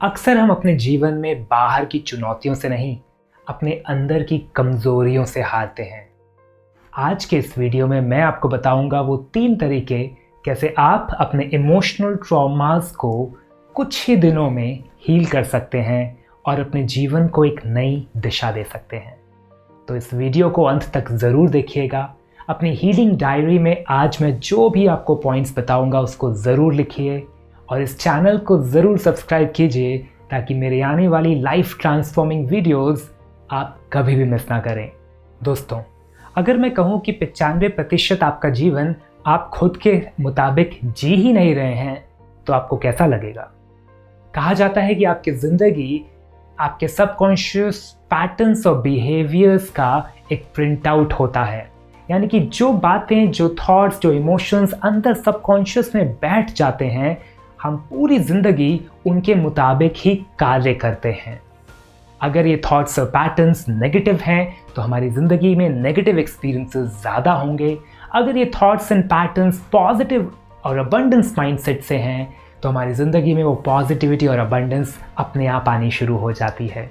अक्सर हम अपने जीवन में बाहर की चुनौतियों से नहीं, अपने अंदर की कमज़ोरियों से हारते हैं। आज के इस वीडियो में मैं आपको बताऊंगा वो 3 तरीके कैसे आप अपने इमोशनल ट्रॉमास को कुछ ही दिनों में हील कर सकते हैं और अपने जीवन को एक नई दिशा दे सकते हैं। तो इस वीडियो को अंत तक ज़रूर देखिएगा। अपनी हीलिंग डायरी में आज मैं जो भी आपको पॉइंट्स बताऊंगा उसको ज़रूर लिखिए और इस चैनल को ज़रूर सब्सक्राइब कीजिए ताकि मेरे आने वाली लाइफ ट्रांसफॉर्मिंग वीडियोस आप कभी भी मिस ना करें। दोस्तों, अगर मैं कहूँ कि 95% आपका जीवन आप खुद के मुताबिक जी ही नहीं रहे हैं तो आपको कैसा लगेगा? कहा जाता है कि आपकी ज़िंदगी आपके सबकॉन्शियस पैटर्न्स और बिहेवियर्स का एक प्रिंट आउट होता है। यानी कि जो बातें, जो थॉट्स, जो इमोशंस अंदर सबकॉन्शियस में बैठ जाते हैं, हम पूरी ज़िंदगी उनके मुताबिक ही कार्य करते हैं। अगर ये थॉट्स और पैटर्न्स नेगेटिव हैं तो हमारी ज़िंदगी में नेगेटिव एक्सपीरियंसेस ज़्यादा होंगे। अगर ये थॉट्स एंड पैटर्न्स पॉजिटिव और अबंडेंस माइंडसेट से हैं तो हमारी ज़िंदगी में वो पॉजिटिविटी और अबंडेंस अपने आप आनी शुरू हो जाती है।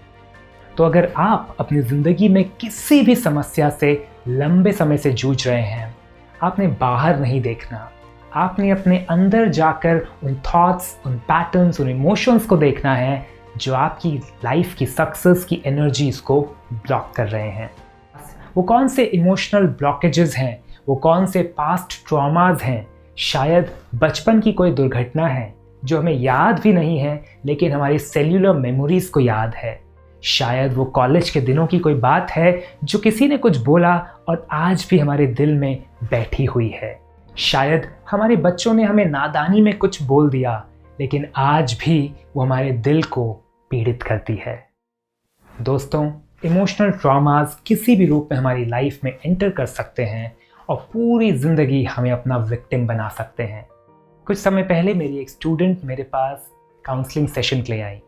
तो अगर आप अपनी ज़िंदगी में किसी भी समस्या से लंबे समय से जूझ रहे हैं, आपने बाहर नहीं देखना, आपने अपने अंदर जाकर उन थॉट्स, उन पैटर्न्स, उन इमोशंस को देखना है जो आपकी लाइफ की सक्सेस की एनर्जीज को ब्लॉक कर रहे हैं। वो कौन से इमोशनल ब्लॉकेजेस हैं, वो कौन से पास्ट ट्रॉमाज हैं, शायद बचपन की कोई दुर्घटना है जो हमें याद भी नहीं है लेकिन हमारी सेल्यूलर मेमोरीज को याद है। शायद वो कॉलेज के दिनों की कोई बात है जो किसी ने कुछ बोला और आज भी हमारे दिल में बैठी हुई है। शायद हमारे बच्चों ने हमें नादानी में कुछ बोल दिया लेकिन आज भी वो हमारे दिल को पीड़ित करती है। दोस्तों, इमोशनल ट्रॉमास किसी भी रूप में हमारी लाइफ में एंटर कर सकते हैं और पूरी ज़िंदगी हमें अपना विक्टिम बना सकते हैं। कुछ समय पहले मेरी एक स्टूडेंट मेरे पास काउंसलिंग सेशन के लिए आई।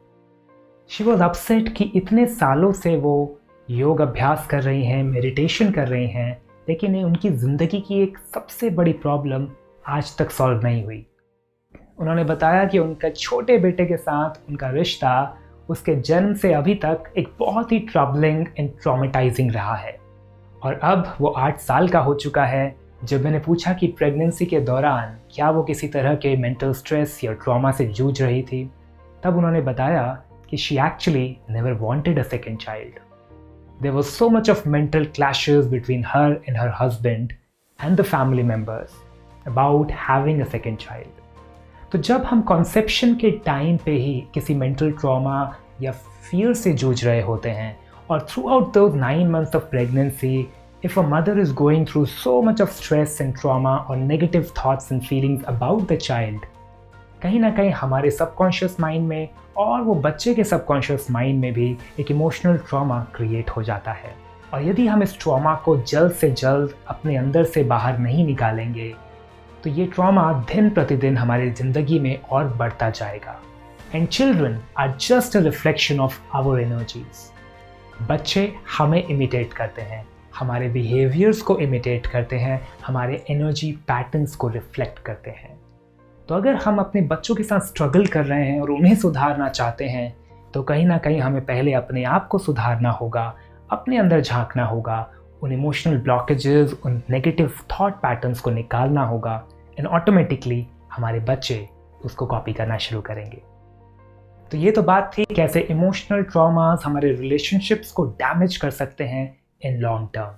शी वॉज अपसेट कि इतने सालों से वो योग अभ्यास कर रही हैं, मेडिटेशन कर रही हैं, लेकिन उनकी ज़िंदगी की एक सबसे बड़ी प्रॉब्लम आज तक सॉल्व नहीं हुई। उन्होंने बताया कि उनका छोटे बेटे के साथ उनका रिश्ता उसके जन्म से अभी तक एक बहुत ही ट्रबलिंग एंड ट्रॉमेटाइजिंग रहा है और अब वो 8 साल का हो चुका है। जब मैंने पूछा कि प्रेगनेंसी के दौरान क्या वो किसी तरह के मेंटल स्ट्रेस या ट्रॉमा से जूझ रही थी, तब उन्होंने बताया कि she actually never wanted a second child. There was so much of mental clashes between her and her husband and the family members about having a second child. तो जब हम conception के टाइम पे ही किसी mental trauma या fear से जूझ रहे होते हैं और throughout those 9 months of pregnancy, if a mother is going through so much of stress and trauma or negative thoughts and feelings about the child, कहीं ना कहीं हमारे सबकॉन्शियस माइंड में और वो बच्चे के सबकॉन्शियस माइंड में भी एक इमोशनल ट्रॉमा क्रिएट हो जाता है। और यदि हम इस ट्रॉमा को जल्द से जल्द अपने अंदर से बाहर नहीं निकालेंगे तो ये ट्रॉमा दिन प्रतिदिन हमारी ज़िंदगी में और बढ़ता जाएगा। And children are just a reflection of our energies. बच्चे हमें इमिटेट करते हैं, हमारे बिहेवियर्स को इमिटेट करते हैं, हमारे एनर्जी पैटर्न्स को रिफ्लेक्ट करते हैं। तो अगर हम अपने बच्चों के साथ स्ट्रगल कर रहे हैं और उन्हें सुधारना चाहते हैं तो कहीं ना कहीं हमें पहले अपने आप को सुधारना होगा, अपने अंदर झांकना होगा, उन इमोशनल ब्लॉकेजेस, उन नेगेटिव थॉट पैटर्न्स को निकालना होगा एंड ऑटोमेटिकली हमारे बच्चे उसको कॉपी करना शुरू करेंगे। तो ये तो बात थी कैसे इमोशनल ट्रॉमास हमारे रिलेशनशिप्स को डैमेज कर सकते हैं इन लॉन्ग टर्म।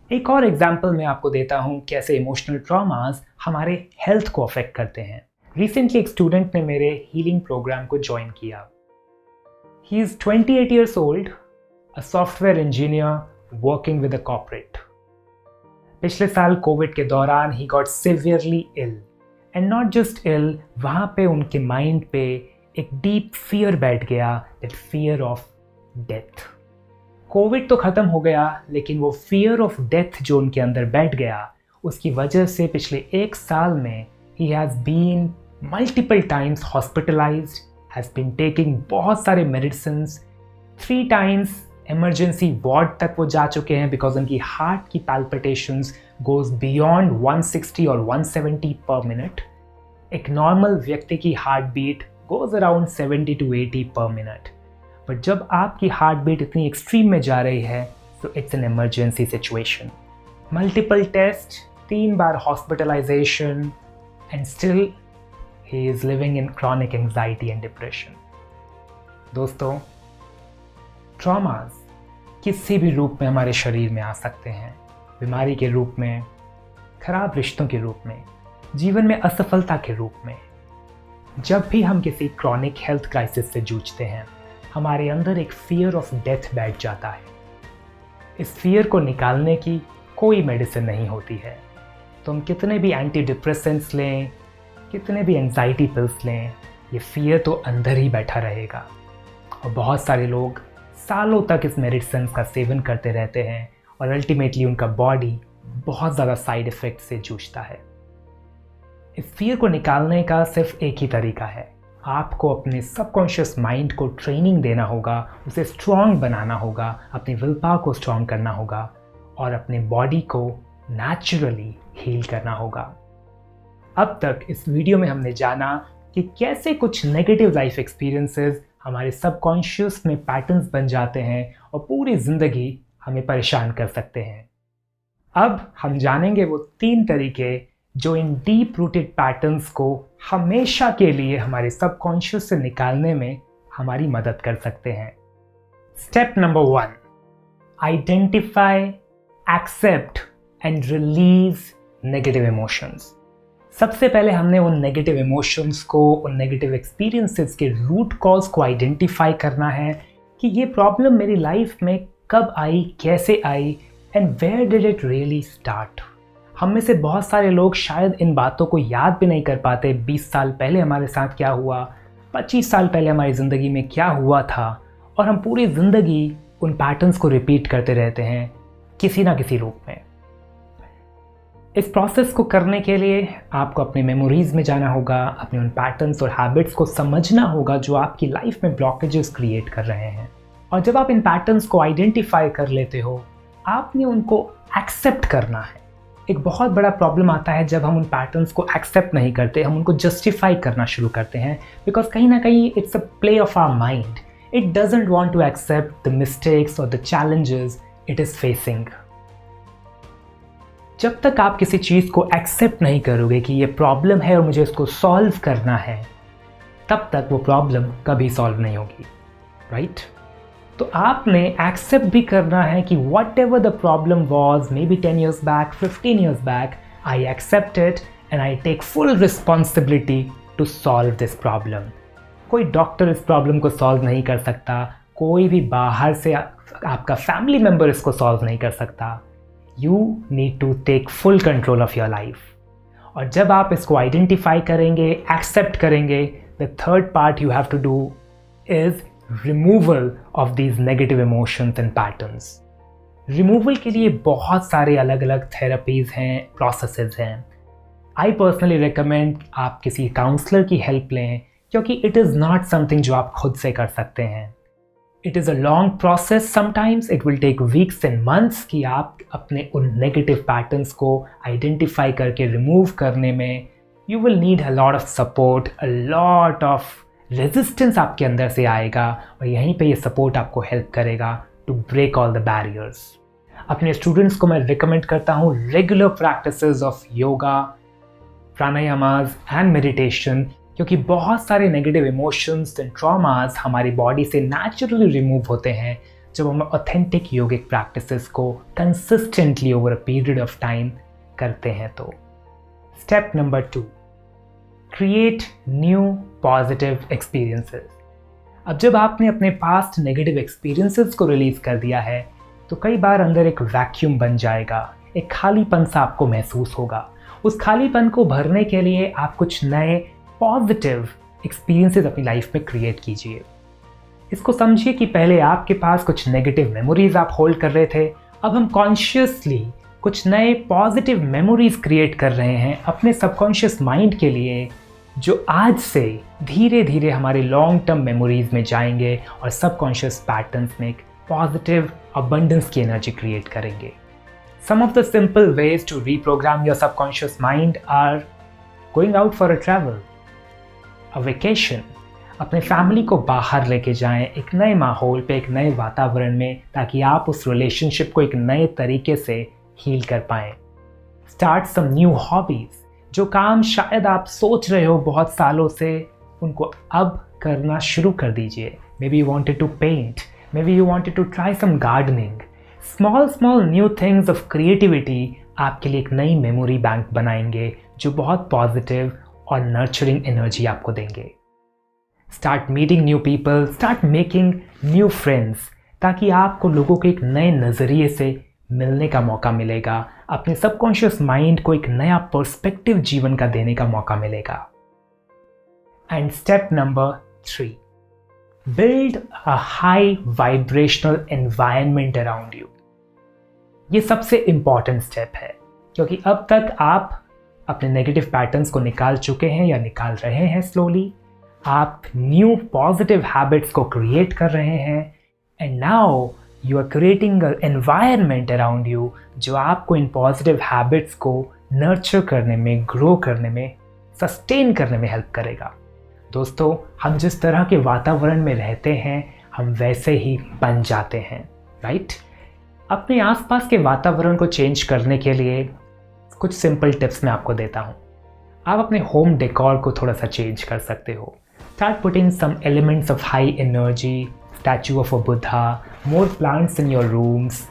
एक और एग्जाम्पल मैं आपको देता हूँ कैसे इमोशनल ट्रॉमास हमारे हेल्थ को अफेक्ट करते हैं। रिसेंटली एक स्टूडेंट ने मेरे हीलिंग प्रोग्राम को ज्वाइन किया। He is 28 years old, a software engineer working with a corporate. पिछले साल कोविड के दौरान he got severely ill and not just ill, वहाँ पे उनके माइंड पे एक डीप फियर बैठ गया, that fear of death. Covid तो ख़त्म हो गया लेकिन वो फियर ऑफ डेथ जो उनके अंदर बैठ गया उसकी वजह से पिछले 1 साल में ही has been multiple times hospitalised, has been taking बहुत सारे मेडिसिन्स, 3 times इमरजेंसी वार्ड तक वो जा चुके हैं बिकॉज उनकी हार्ट की पैल्पिटेशंस गोज़ बियॉन्ड 160 और 170 पर मिनट। एक नॉर्मल व्यक्ति की heartbeat goes around 70 to 80 per minute. But जब आपकी हार्ट बीट इतनी एक्सट्रीम में जा रही है तो it's an emergency situation. Multiple test, 3 बार hospitalisation, and still he is living in chronic anxiety and depression. दोस्तों, ट्रॉमास किसी भी रूप में हमारे शरीर में आ सकते हैं. बीमारी के रूप में, खराब रिश्तों के रूप में, जीवन में असफलता के रूप में. जब भी हम किसी क्रॉनिक हेल्थ क्राइसिस से जूझते हैं, हमारे अंदर एक फियर ऑफ डेथ बैठ जाता है. इस फियर को निकालने की कोई मेडिसिन नहीं होती है. तो हम कितने भी एंटी डिप्रेसेंट्स लें, कितने भी एंजाइटी पिल्स लें, ये फियर तो अंदर ही बैठा रहेगा. और बहुत सारे लोग सालों तक इस मेडिसिन का सेवन करते रहते हैं और अल्टीमेटली उनका बॉडी बहुत ज़्यादा साइड इफ़ेक्ट से जूझता है. इस फियर को निकालने का सिर्फ एक ही तरीका है. आपको अपने सबकॉन्शियस माइंड को ट्रेनिंग देना होगा, उसे स्ट्रॉन्ग बनाना होगा, अपनी विल पावर को स्ट्रॉन्ग करना होगा और अपने बॉडी को नेचुरली हील करना होगा. अब तक इस वीडियो में हमने जाना कि कैसे कुछ नेगेटिव लाइफ एक्सपीरियंसेस हमारे सबकॉन्शियस में पैटर्न्स बन जाते हैं और पूरी ज़िंदगी हमें परेशान कर सकते हैं. अब हम जानेंगे वो 3 तरीके जो इन डीप रूटेड पैटर्न्स को हमेशा के लिए हमारे सबकॉन्शियस से निकालने में हमारी मदद कर सकते हैं. Step number 1, identify, accept and release negative emotions. सबसे पहले हमने उन नेगेटिव इमोशंस को, उन नेगेटिव एक्सपीरियंसेस के रूट कॉज को आइडेंटिफाई करना है कि ये प्रॉब्लम मेरी लाइफ में कब आई, कैसे आई, and where did it really start. हम में से बहुत सारे लोग शायद इन बातों को याद भी नहीं कर पाते. 20 साल पहले हमारे साथ क्या हुआ, 25 साल पहले हमारी ज़िंदगी में क्या हुआ था, और हम पूरी ज़िंदगी उन पैटर्न्स को रिपीट करते रहते हैं किसी ना किसी रूप में. इस प्रोसेस को करने के लिए आपको अपने मेमोरीज़ में जाना होगा, अपने उन पैटर्न्स और हैबिट्स को समझना होगा जो आपकी लाइफ में ब्लॉकेजेस क्रिएट कर रहे हैं. और जब आप इन पैटर्न्स को आइडेंटिफाई कर लेते हो, आपने उनको एक्सेप्ट करना है. एक बहुत बड़ा प्रॉब्लम आता है जब हम उन पैटर्न्स को एक्सेप्ट नहीं करते, हम उनको जस्टिफाई करना शुरू करते हैं, बिकॉज कहीं ना कहीं it's a play of our mind. It doesn't want to accept the mistakes और the challenges it is facing. जब तक आप किसी चीज़ को एक्सेप्ट नहीं करोगे कि ये प्रॉब्लम है और मुझे इसको सॉल्व करना है, तब तक वो प्रॉब्लम कभी सॉल्व नहीं होगी. राइट? तो आपने एक्सेप्ट भी करना है कि whatever the problem was, maybe 10 years back, 15 years back, I accept it and I take full responsibility to solve this problem. कोई डॉक्टर इस प्रॉब्लम को सॉल्व नहीं कर सकता, कोई भी बाहर से आपका फैमिली मेम्बर इसको सॉल्व नहीं कर सकता. You need to take full control of your life. और जब आप इसको आइडेंटिफाई करेंगे, एक्सेप्ट करेंगे, the third part you have to do is removal of these negative emotions and patterns. Removal के लिए बहुत सारे अलग अलग थेरेपीज़ हैं, प्रोसेसेस हैं. आई पर्सनली रिकमेंड आप किसी काउंसलर की हेल्प लें, क्योंकि इट इज़ नॉट समथिंग जो आप खुद से कर सकते हैं. It is a long process. Sometimes it will take weeks and months कि आप अपने उन नेगेटिव पैटर्न्स को आइडेंटिफाई करके रिमूव करने में you will need a lot of support, a lot of resistance आपके अंदर से आएगा, और यहीं पे ये सपोर्ट आपको हेल्प करेगा to break all the barriers. अपने स्टूडेंट्स को मैं रिकमेंड करता हूँ regular practices of yoga, pranayamas and meditation, क्योंकि बहुत सारे नेगेटिव इमोशंस एंड ट्रॉमास हमारी बॉडी से नेचुरली रिमूव होते हैं जब हम ऑथेंटिक योगिक प्रैक्टिसेस को consistently over a period of time करते हैं. तो step number 2, create new positive experiences. अब जब आपने अपने पास्ट नेगेटिव एक्सपीरियंसेस को रिलीज कर दिया है, तो कई बार अंदर एक वैक्यूम बन जाएगा, एक खालीपन सा आपको महसूस होगा. उस खालीपन को भरने के लिए आप कुछ नए पॉजिटिव एक्सपीरियंसेस अपनी लाइफ में क्रिएट कीजिए. इसको समझिए कि पहले आपके पास कुछ नेगेटिव मेमोरीज आप होल्ड कर रहे थे, अब हम कॉन्शियसली कुछ नए पॉजिटिव मेमोरीज क्रिएट कर रहे हैं अपने सबकॉन्शियस माइंड के लिए, जो आज से धीरे धीरे हमारे लॉन्ग टर्म मेमोरीज में जाएंगे और सबकॉन्शियस पैटर्न्स में एक पॉजिटिव अबंडेंस की एनर्जी क्रिएट करेंगे. Some of the simple ways to reprogram your subconscious mind are going out for a travel, a vacation. अपने फैमिली को बाहर लेके जाएं एक नए माहौल पे, एक नए वातावरण में, ताकि आप उस रिलेशनशिप को एक नए तरीके से हील कर पाएं। Start some new hobbies. जो काम शायद आप सोच रहे हो बहुत सालों से, उनको अब करना शुरू कर दीजिए। Maybe you wanted to paint, maybe you wanted to try some gardening. Small new things of creativity आपके लिए एक नई मेमोरी बैंक बनाएंगे जो बहुत पॉजिटिव और नर्चरिंग एनर्जी आपको देंगे। Start meeting new people, start making new friends, ताकि आपको लोगों के एक नए नज़रिए से मिलने का मौका मिलेगा, अपने सबकॉन्शियस माइंड को एक नया पर्सपेक्टिव जीवन का देने का मौका मिलेगा। And step number 3, build a high vibrational environment around you. ये सबसे इंपॉर्टेंट स्टेप है, क्योंकि अब तक आप अपने नेगेटिव पैटर्न्स को निकाल चुके हैं या निकाल रहे हैं स्लोली। आप न्यू पॉजिटिव हैबिट्स को क्रिएट कर रहे हैं, and now you are creating a environment around you जो आपको इन पॉजिटिव हैबिट्स को नर्चर करने में, ग्रो करने में, सस्टेन करने में हेल्प करेगा। दोस्तों, हम जिस तरह के वातावरण में रहते हैं, हम वैसे ही बन जाते हैं, राइट? अपने आसपास के वातावरण को चेंज करने के लिए कुछ सिंपल टिप्स मैं आपको देता हूँ। आप अपने होम डेकोर को थोड़ा सा चेंज कर सकते हो। Start putting some elements of high energy, statue of a Buddha, more plants in your rooms,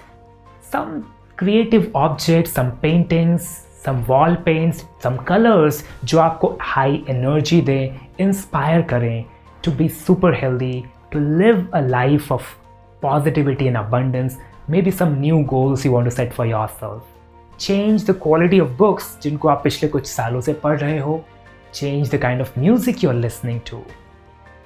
some creative objects, some paintings, some wall paints, some colours जो आपको हाई एनर्जी दें, इंस्पायर करें to be super healthy, to live a life of positivity and abundance. Maybe some new goals you want to set for yourself. Change the quality of books जिनको आप पिछले कुछ सालों से पढ़ रहे हो. Change the kind of music you're listening to.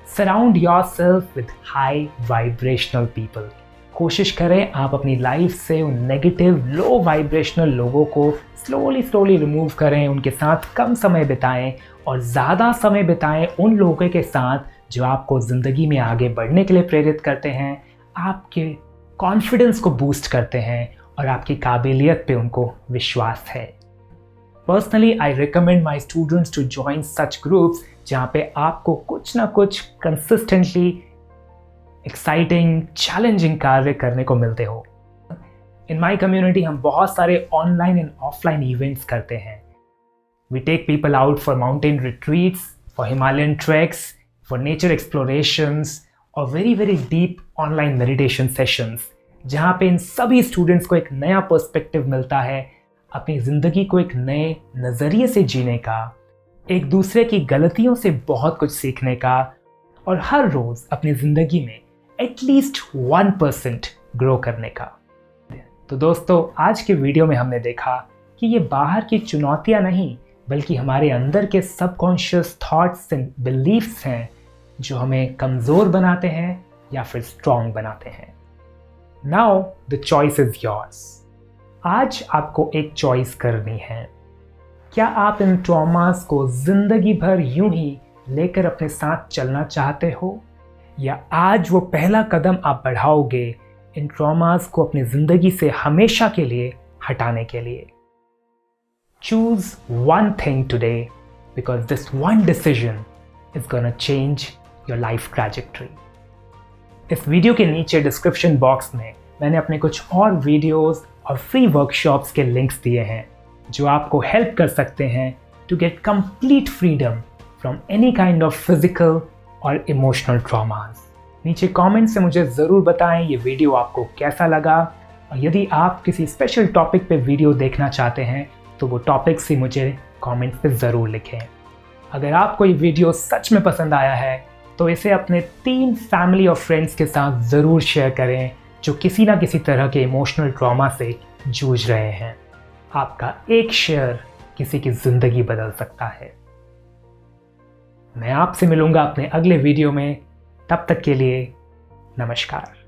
Surround yourself with high vibrational people. कोशिश करें आप अपनी लाइफ से उन नेगेटिव लो वाइब्रेशनल लोगों को स्लोली रिमूव करें, उनके साथ कम समय बिताएं और ज़्यादा समय बिताएं उन लोगों के साथ जो आपको ज़िंदगी में आगे बढ़ने के लिए प्रेरित करते हैं, आपके कॉन्फिडेंस को बूस्ट करते हैं और आपकी काबिलियत पे उनको विश्वास है। Personally I recommend my students to join such groups जहाँ पे आपको कुछ ना कुछ कंसिस्टेंटली एक्साइटिंग, चैलेंजिंग कार्य करने को मिलते हो। इन माई कम्युनिटी हम बहुत सारे ऑनलाइन एंड ऑफलाइन इवेंट्स करते हैं। We take people out for mountain retreats, for Himalayan treks, for nature explorations और very deep online meditation sessions, जहाँ पे इन सभी स्टूडेंट्स को एक नया पर्सपेक्टिव मिलता है, अपनी ज़िंदगी को एक नए नज़रिए से जीने का, एक दूसरे की गलतियों से बहुत कुछ सीखने का और हर रोज़ अपनी ज़िंदगी में एटलीस्ट 1% ग्रो करने का। तो दोस्तों, आज के वीडियो में हमने देखा कि ये बाहर की चुनौतियाँ नहीं, बल्कि हमारे अंदर के सबकॉन्शियस थॉट्स एंड बिलीफ्स हैं जो हमें कमज़ोर बनाते हैं या फिर स्ट्रॉन्ग बनाते हैं। Now the choice is yours. आज आपको एक चॉइस करनी है। क्या आप इन ट्रॉमास को ज़िंदगी भर यूं ही लेकर अपने साथ चलना चाहते हो, या आज वो पहला कदम आप बढ़ाओगे इन ट्रॉमास को अपनी ज़िंदगी से हमेशा के लिए हटाने के लिए? Choose one thing today, because this one decision is gonna change your life trajectory. इस वीडियो के नीचे डिस्क्रिप्शन बॉक्स में मैंने अपने कुछ और वीडियोस और फ्री वर्कशॉप्स के लिंक्स दिए हैं जो आपको हेल्प कर सकते हैं to get complete freedom from any kind of physical और इमोशनल ट्रॉमास। नीचे कमेंट से मुझे ज़रूर बताएं ये वीडियो आपको कैसा लगा, और यदि आप किसी स्पेशल टॉपिक पे वीडियो देखना चाहते हैं तो वो टॉपिक्स ही मुझे कमेंट पे ज़रूर लिखें। अगर आपको ये वीडियो सच में पसंद आया है तो इसे अपने 3 फैमिली और फ्रेंड्स के साथ ज़रूर शेयर करें जो किसी ना किसी तरह के इमोशनल ट्रॉमा से जूझ रहे हैं। आपका एक शेयर किसी की ज़िंदगी बदल सकता है। मैं आपसे मिलूंगा अपने अगले वीडियो में। तब तक के लिए नमस्कार।